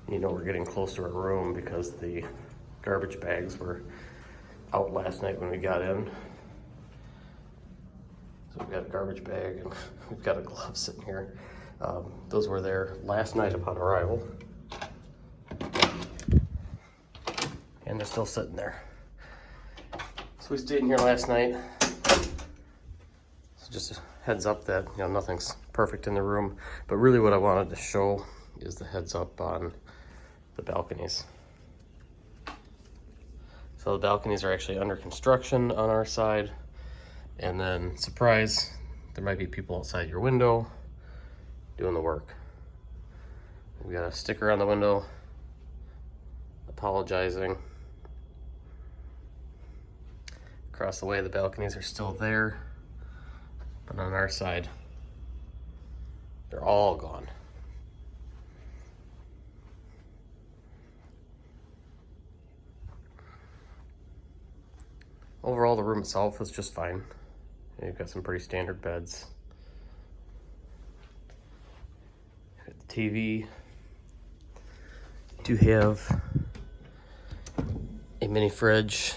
You know we're getting close to our room because the garbage bags were out last night when we got in. So we've got a garbage bag and we've got a glove sitting here. Those were there last night upon arrival. And they're still sitting there. So we stayed in here last night. So just a heads up that, you know, nothing's perfect in the room, but really what I wanted to show is the heads up on the balconies. So the balconies are actually under construction on our side, and then surprise, there might be people outside your window doing the work. We got a sticker on the window apologizing. Across the way, the balconies are still there, but on our side, they're all gone. Overall, the room itself was just fine. You've got some pretty standard beds. Got the TV. Do have a mini fridge.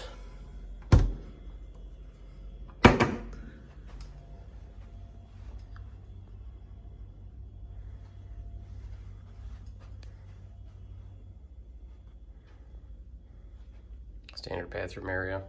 Standard bathroom area.